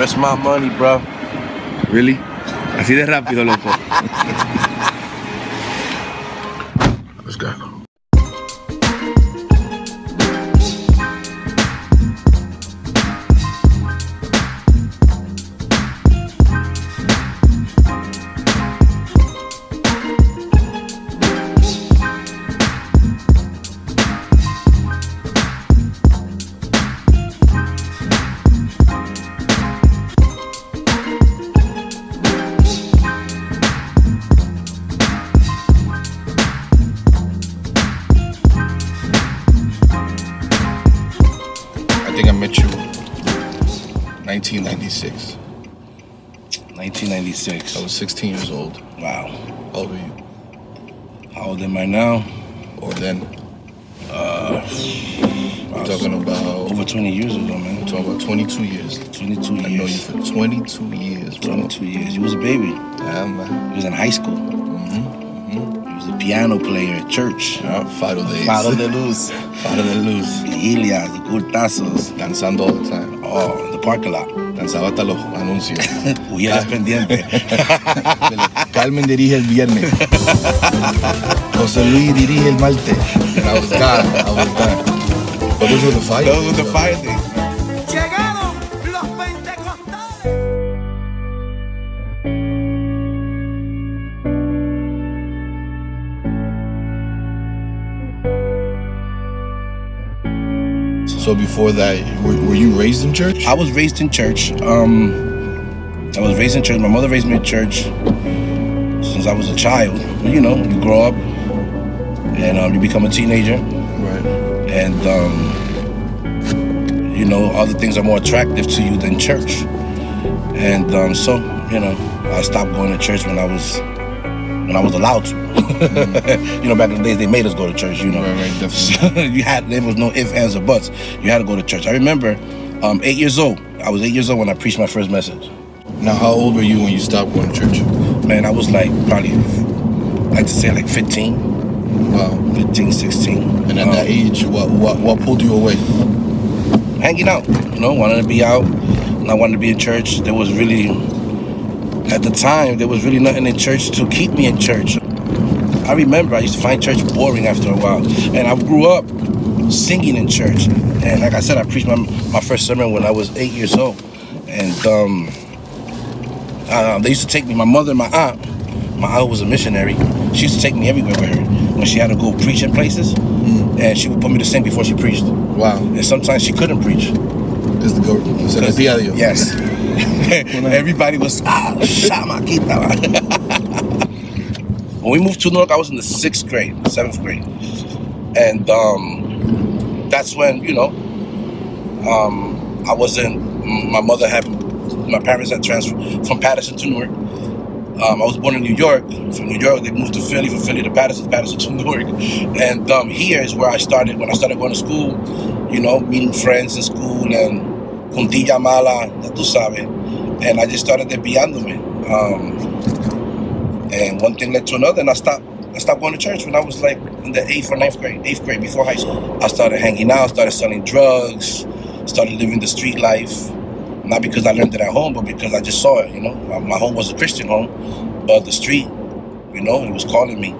That's my money, bro. Really? Así de rápido, loco. Let's go. I think I met you 1996. 1996. I was 16 years old. Wow. How old are you? How old am I now? Or then? We're was talking about... Over 20 years ago, man. We're talking about 22 years. 22 years. I know you for 22 years, bro. 22 years. You was a baby. Yeah, man. You was in high school. You was a piano player at church. Faro de Luz. Faro de Luz. Vigilias, the Kurtzazos. Danzando all the time. Oh, the parking lot. Danzaba hasta los anuncios. Hubieras pendiente. Carmen dirige el viernes. José Luis dirige el martes. And I was gone. But those were the fire things. Those were the fire things. Llegaron los pentecostales. So before that, were you raised in church? I was raised in church. My mother raised me in church since I was a child. You know, you grow up and you become a teenager. Right. And, you know, other things are more attractive to you than church. And so, you know, I stopped going to church when I was allowed to. You know, back in the days, they made us go to church, you know. Right, definitely. There was no ifs, ands, or buts. You had to go to church. I remember 8 years old. I was 8 years old when I preached my first message. Now, how old were you when you stopped going to church? Man, I was like probably, I'd like to say like 15. Wow. 15, 16. And at that age, what pulled you away? Hanging out, you know, wanted to be out. And I wanted to be in church. There was really, at the time, there was really nothing in church to keep me in church. I remember I used to find church boring after a while. And I grew up singing in church. And like I said, I preached my first sermon when I was 8 years old. And they used to take me, my mother and my aunt was a missionary. She used to take me everywhere with her when she had to go preach in places. And she would put me to sing before she preached. Wow. And sometimes she couldn't preach. Just to go, yes. Everybody was, chamaquita. When we moved to New York, I was in the 7th grade. And that's when, you know, I wasn't, my parents had transferred from Patterson to Newark. I was born in New York. From New York, they moved to Philly, from Philly to Patterson to Newark. And here is where I started, when I started going to school, you know, meeting friends in school and juntilla mala, tú sabes. And I just started desviándome. And one thing led to another, and I stopped going to church when I was like in the 8th or 9th grade, 8th grade, before high school. I started hanging out, started selling drugs, started living the street life. Not because I learned it at home, but because I just saw it, you know. My home was a Christian home, but the street, you know, it was calling me.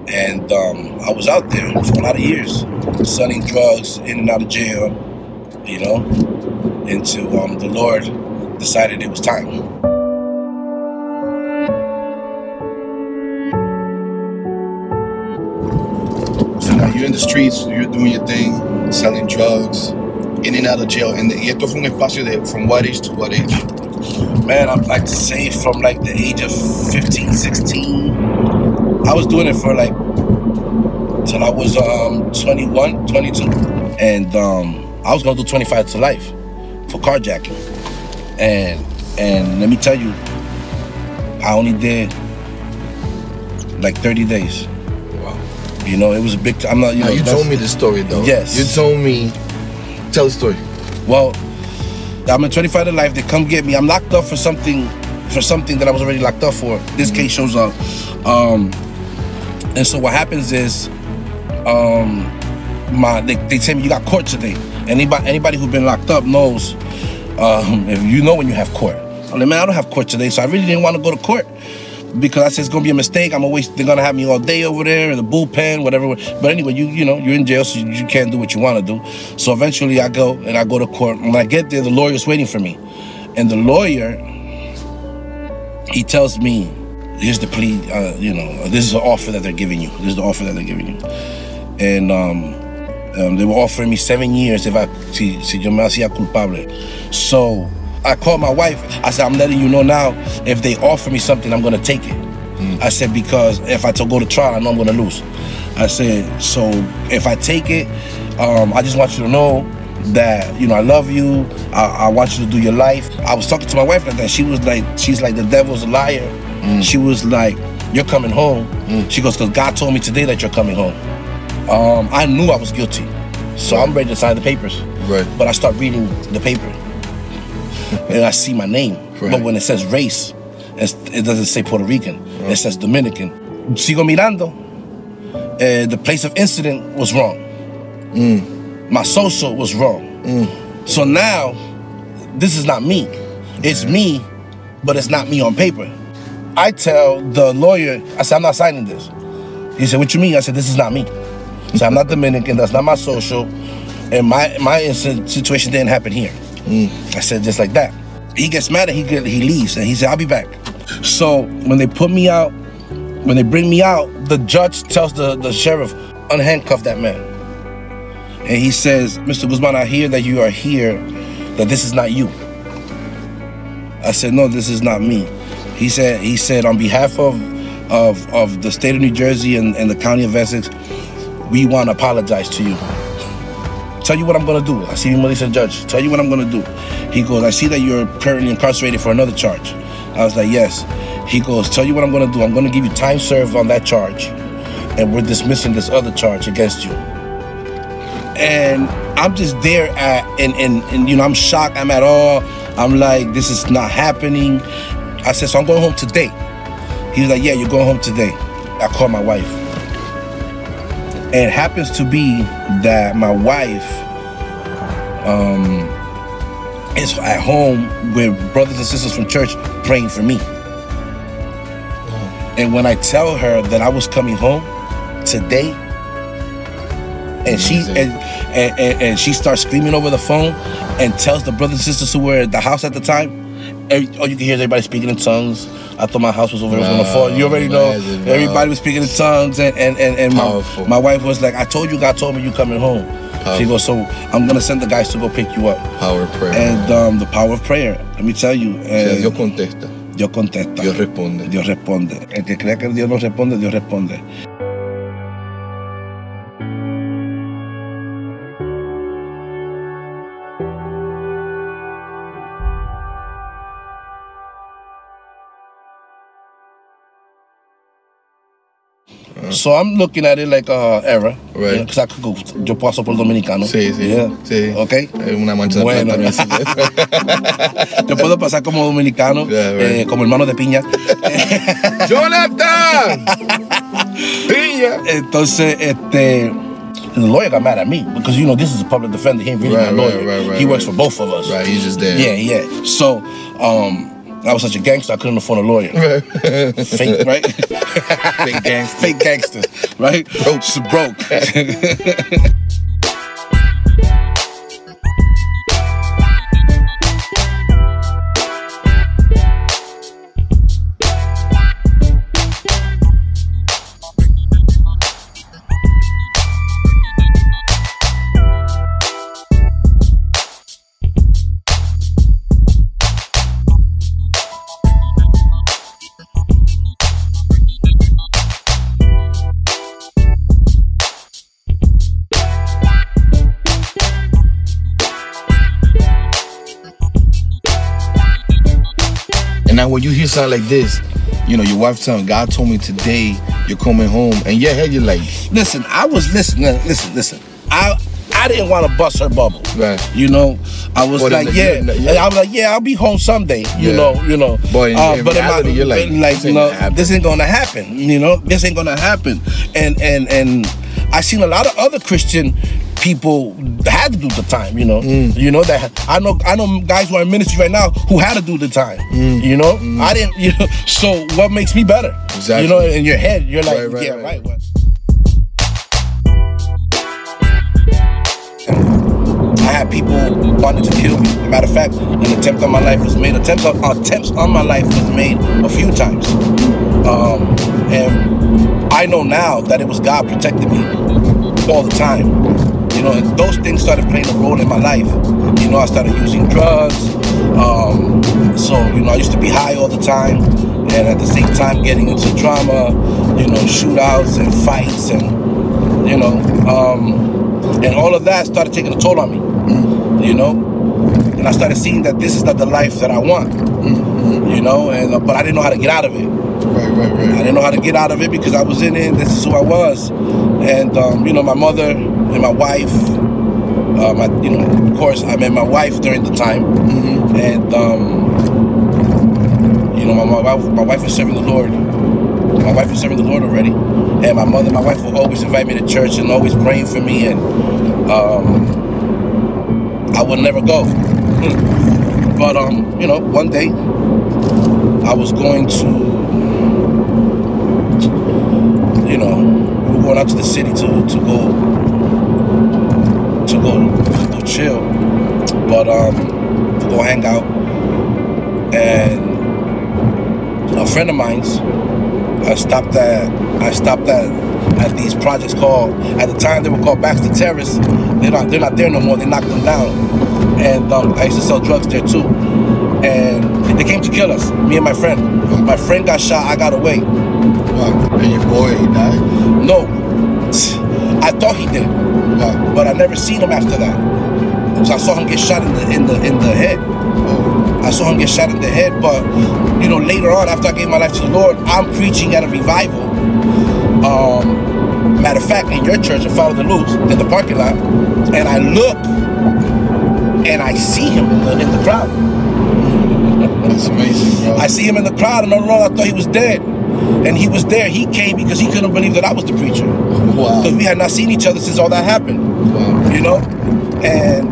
And I was out there for a lot of years, selling drugs, in and out of jail, you know, until the Lord decided it was time. So now you're in the streets, you're doing your thing, selling drugs, in and out of jail. And esto fue un espacio de from what age to what age? Man, I'd like to say from like the age of 15, 16. I was doing it for like till I was 21, 22. And I was gonna do 25 to life for carjacking. And let me tell you, I only did like 30 days. Wow. You know, it was a big time. I'm not, you know. You told me the story though. Yes. You told me. Tell the story. Well, I'm in 25 to life. They come get me. I'm locked up for something that I was already locked up for. This case shows up. And so what happens is, they tell me you got court today. Anybody who's been locked up knows if you know when you have court. I'm like, man, I don't have court today, so I really didn't want to go to court because I said it's gonna be a mistake. They're gonna have me all day over there in the bullpen, whatever. But anyway, you know, you're in jail, so you can't do what you want to do. So eventually, I go to court. When I get there, the lawyer's waiting for me, and the lawyer, he tells me, here's the plea, you know, this is the offer that they're giving you. This is the offer that they're giving you. And they were offering me 7 years si yo me hacía culpable. So I called my wife. I said, I'm letting you know now, if they offer me something, I'm going to take it. I said, because if I go to trial, I know I'm going to lose. I said, so if I take it, I just want you to know that, you know, I love you. I want you to do your life. I was talking to my wife like that. She's like, the devil's a liar. She was like, you're coming home. She goes, because God told me today that you're coming home. I knew I was guilty. So I'm ready to sign the papers. Right. But I start reading the paper. And I see my name. Right. But when it says race, it doesn't say Puerto Rican. It says Dominican. Sigo mirando. The place of incident was wrong. My social was wrong. So now, this is not me. It's me, but it's not me on paper. I tell the lawyer, I said, I'm not signing this. He said, what you mean? I said, this is not me. I said, I'm not Dominican, that's not my social, and my situation didn't happen here. I said, just like that. He gets mad and he leaves, and he said, I'll be back. So when they put me out, when they bring me out, the judge tells the sheriff, unhandcuff that man. And he says, Mr. Guzman, I hear that you are here, that this is not you. I said, no, this is not me. He said, on behalf of the state of New Jersey and the county of Essex, we want to apologize to you. Tell you what I'm going to do. I see him, Melissa Judge. Tell you what I'm going to do. He goes, I see that you're currently incarcerated for another charge. I was like, yes. He goes, tell you what I'm going to do. I'm going to give you time served on that charge, and we're dismissing this other charge against you. And I'm just there and you know, I'm shocked. I'm at awe. I'm like, this is not happening. I said, so I'm going home today. He was like, yeah, you're going home today. I called my wife. And it happens to be that my wife is at home with brothers and sisters from church praying for me. And when I tell her that I was coming home today, and she starts screaming over the phone and tells the brothers and sisters who were at the house at the time, all you can hear is everybody speaking in tongues. I thought my house was over there on the phone. You already know. Everybody was speaking in tongues, and my wife was like, I told you, God told me you coming home. Powerful. She goes, so I'm going to send the guys to go pick you up. Power of prayer. And the power of prayer, let me tell you. Dios contesta. Dios contesta. Dios responde. Dios responde. El que crea que Dios no responde, Dios responde. So I'm looking at it like error, right? Because I could go, yo paso por dominicano. Sí, sí, yeah. Sí. Okay. Una mancha de bueno. Yo puedo pasar como dominicano, yeah, right. Como hermano de piña. Jonathan. Piña. Entonces, the lawyer got mad at me because, you know, this is a public defender. He ain't really my lawyer. Right, he works for both of us. Right. He's just there. Yeah. So, I was such a gangster, I couldn't afford a lawyer. Fake, right? Fake gangster. Fake gangster, right? Broke. Now, when you hear something like this, you know, your wife telling, God told me today you're coming home, and your head, you're like, listen, I was listening. Listen. I didn't want to bust her bubble. Right. You know, I was like, I was like, yeah, I'll be home someday. You know. Boy, in reality, you're like, this ain't gonna happen. You know, this ain't gonna happen. And I seen a lot of other Christian people had to do the time, you know. You know that I know guys who are in ministry right now who had to do the time. You know, I didn't. You know, so what makes me better? Exactly. You know, in your head, you're like, right. I had people wanting to kill me. As a matter of fact, an attempt on my life was made. Attempts on my life was made a few times, and I know now that it was God protecting me all the time. You know, and those things started playing a role in my life. You know, I started using drugs. So, you know, I used to be high all the time, and at the same time getting into drama, you know, shootouts and fights, and you know, and all of that started taking a toll on me. You know, and I started seeing that this is not the life that I want. You know, and but I didn't know how to get out of it. Right. I didn't know how to get out of it because I was in it, and this is who I was. And you know, my mother and my wife, you know, of course, I met my wife during the time, and you know, my wife was serving the Lord. My wife was serving the Lord already, and my wife would always invite me to church and always praying for me, and I would never go. But you know, one day I was going to, you know, we were going out to the city to go chill, but to go hang out, and a friend of mine's, I stopped at these projects called, at the time they were called Baxter Terrace. They're not there no more. They knocked them down, and I used to sell drugs there too. And they came to kill us, me and my friend. My friend got shot. I got away. Wow. And your boy, he died? No, I thought he did, but I never seen him after that. So I saw him get shot in the head. I saw him get shot in the head, but you know, later on, after I gave my life to the Lord, I'm preaching at a revival. Matter of fact, in your church, I Follow the Loops, in the parking lot, and I look, and I see him in the crowd. That's amazing, bro. I see him in the crowd, and all along I thought he was dead. And he was there. He came because he couldn't believe that I was the preacher. Wow. Because we had not seen each other since all that happened. Wow. You know? And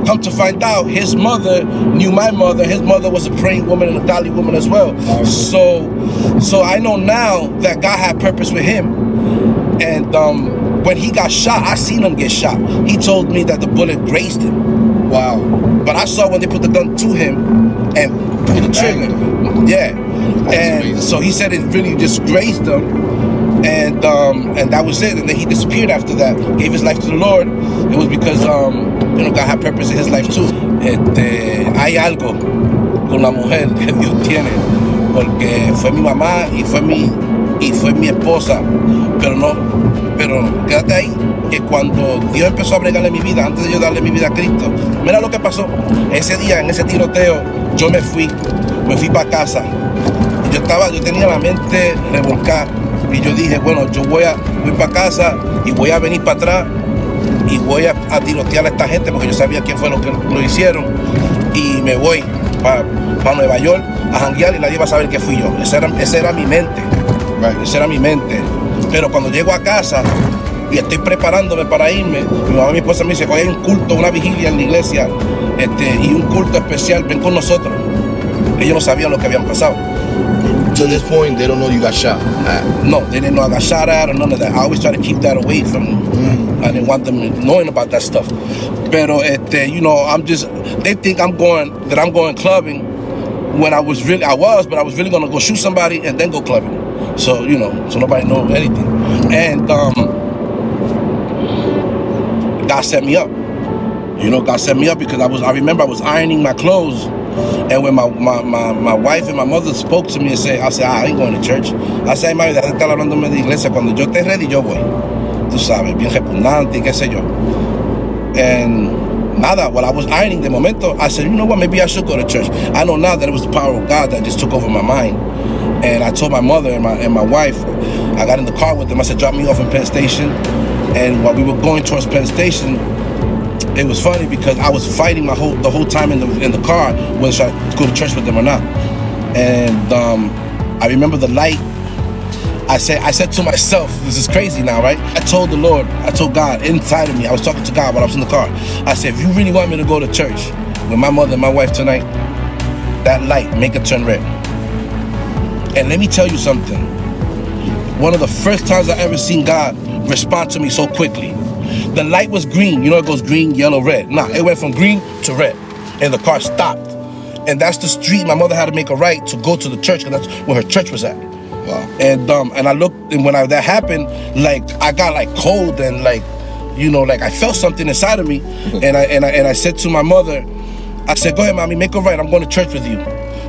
come to find out, his mother knew my mother. His mother was a praying woman and a godly woman as well. Wow. So I know now that God had purpose with him. And when he got shot, I seen him get shot. He told me that the bullet grazed him. Wow. But I saw when they put the gun to him and pulled the trigger. Yeah. That's amazing. So he said it really just grazed him, and that was it. And then he disappeared after that. Gave his life to the Lord. It was because you know, God had purpose in his life too. Hay algo con la mujer que Dios tiene, porque fue mi mamá y fue mi esposa, pero quédate ahí, que cuando Dios empezó a bregarle mi vida, antes de yo darle mi vida a Cristo, mira lo que pasó. Ese día, en ese tiroteo, yo me fui para casa. Yo tenía la mente revolcada, y yo dije, bueno, voy para casa y voy a venir para atrás y voy a tirotear a esta gente, porque yo sabía quién fue lo que lo hicieron, y me voy para Nueva York a janguear y nadie va a saber que fui yo. Esa era mi mente. Right. Esa era mi mente. Pero cuando llego a casa y estoy preparándome para irme, mi mamá y mi esposa me dice, hoy hay un culto, una vigilia en la iglesia, y un culto especial, ven con nosotros. Ellos no sabían lo que habían pasado. To this point, they don't know you got shot. No, they didn't know I got shot at or none of that. I always try to keep that away from them. I didn't want them knowing about that stuff. Pero, you know, they think I'm going clubbing when I was really going to go shoot somebody and then go clubbing. So, you know, so nobody knows anything. And God set me up. You know, God set me up because I remember I was ironing my clothes. And when my wife and my mother spoke to me and said, I said, I ain't going to church. I said, mami, deja de estar hablándome de iglesia. Cuando yo esté ready, yo voy. Tú sabes, bien repugnante y qué sé yo. And nada, while I was ironing the momento, I said, you know what, maybe I should go to church. I know now that it was the power of God that just took over my mind. And I told my mother and my wife, I got in the car with them. I said, drop me off in Penn Station. And while we were going towards Penn Station, it was funny because I was fighting the whole time in the car whether should I go to church with them or not. And I remember the light. I said to myself, this is crazy now, right? I told the Lord, I told God inside of me, I was talking to God while I was in the car. I said, if you really want me to go to church with my mother and my wife tonight, that light, make it turn red. And let me tell you something. One of the first times I ever seen God respond to me so quickly. The light was green. You know, it goes green, yellow, red. Nah, it went from green to red. And the car stopped. And that's the street my mother had to make a right to go to the church, because that's where her church was at. Wow. And I looked, and when that happened, like I got like cold and like, you know, like I felt something inside of me. And I said to my mother, I said, go ahead, mommy, make a right. I'm going to church with you.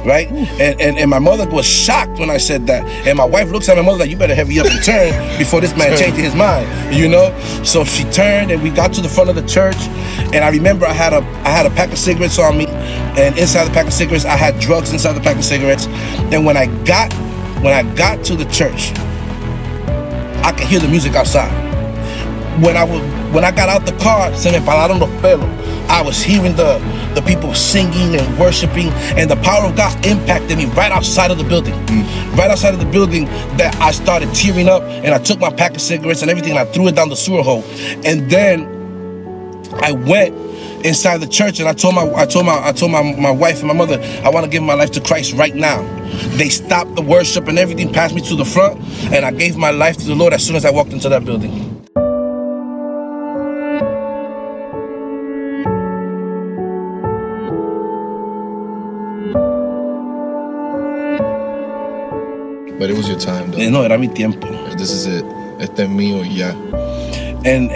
Right? And my mother was shocked when I said that. And my wife looks at my mother like, you better heavy up and turn before this man changes his mind, you know? So she turned and we got to the front of the church. And I remember I had a pack of cigarettes on me. And inside the pack of cigarettes, I had drugs inside the pack of cigarettes. And when I got to the church, I could hear the music outside. When I got out the car, se me pararon los pelos. I was hearing the people singing and worshiping, and the power of God impacted me right outside of the building. Right outside of the building, that I started tearing up, and I took my pack of cigarettes and everything, and I threw it down the sewer hole. And then I went inside the church, and I told my wife and my mother, I want to give my life to Christ right now. They stopped the worship and everything, passed me to the front, and I gave my life to the Lord as soon as I walked into that building. But it was your time, though. No, era mi tiempo. This is it. Este es mío, ya. And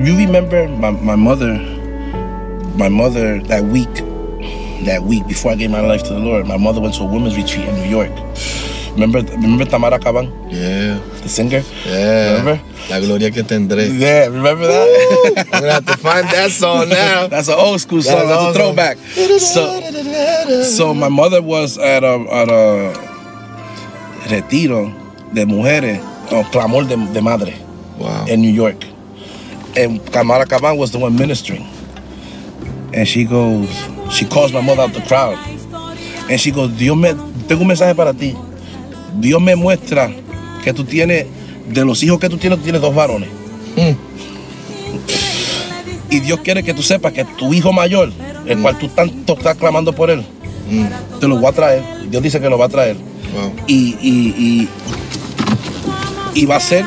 you remember my mother that week before I gave my life to the Lord, my mother went to a women's retreat in New York. Remember Tamara Caban? Yeah. The singer? Yeah. Remember? La gloria que tendré. Yeah, remember that? I'm gonna have to find that song now. That's an old school song. That's a throwback. So my mother was at a retiro de mujeres, clamor de madre, wow, in New York. And Tamara Caban was the one ministering. And she calls my mother out the crowd. And she goes, tengo un mensaje para ti. Dios me muestra que tú tienes, de los hijos que tú tienes dos varones. Y Dios quiere que tú sepas que tu hijo mayor, el cual tú tanto estás clamando por él, te lo voy a traer. Dios dice que lo va a traer. Wow. Y va a ser,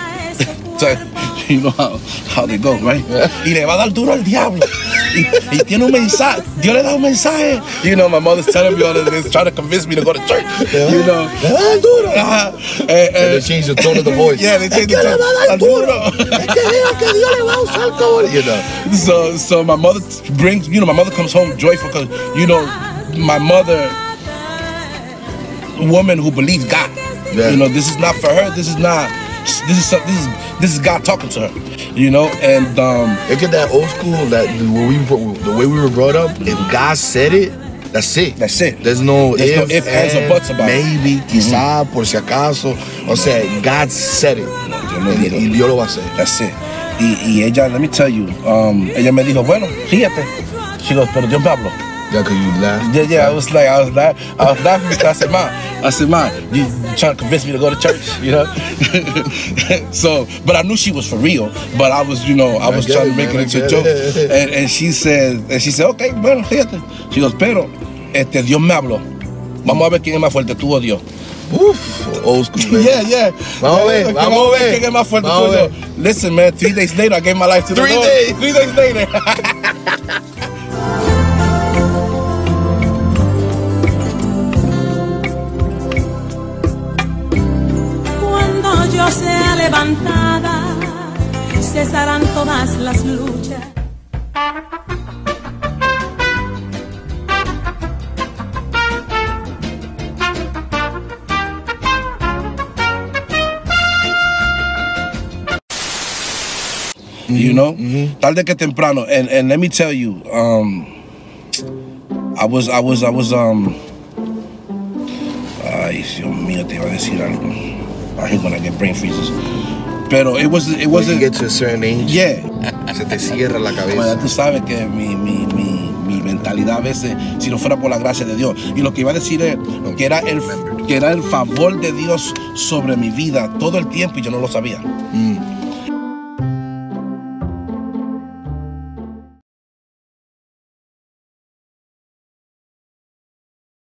you know how they go, right? Yeah. Y le va a dar duro al diablo. Y tiene un mensaje. Dios le da un mensaje. You know, my mother's telling me all of this, trying to convince me to go to church. Yeah. You know, le va a dar duro. And they changed the tone of the voice. Yeah, they changed the tone. Le va a dar duro. Es que diga que Dios le va a usar como, you know. So my mother brings, you know, my mother comes home joyful because, you know, my mother, woman who believes God. Yeah. You know, this is not for her. This is God talking to her. You know, and look at that old school, the way we were brought up. If God said it, that's it. That's it. There's no ifs, ands, or buts about maybe, it. Quizá, por si acaso. O sea, God said it. Y Dios lo va a hacer. That's it. Y ella, let me tell you, ella me dijo, bueno, fíjate. She goes, pero Dios me habló. Yeah, cause you laughed. Yeah, I was laughing because I said, Ma, you trying to convince me to go to church, you know? So, but I knew she was for real, but I was, you know, I was trying to make it into a joke. And she said, okay, bueno, fíjate. She goes, pero, Dios me habló. Vamos a ver quién es más fuerte, tú o Dios. Oof, old school, man. Yeah. Vamos a ver quién es más fuerte, tú o Dios. Listen, man, 3 days later, I gave my life to the Lord. 3 days later. Yo sea levantada, cesarán todas las luchas. You know, tarde que temprano, and let me tell you, I was ay, Dios mío, te iba a decir algo. I hate when I get brain freezes. Pero it wasn't. When you get to a certain age, yeah, se te cierra la cabeza. Bueno, tú sabes que mi mentalidad a veces si no fuera por la gracia de Dios. Y lo que iba a decir es que era el favor de Dios sobre mi vida todo el tiempo y yo no lo sabía.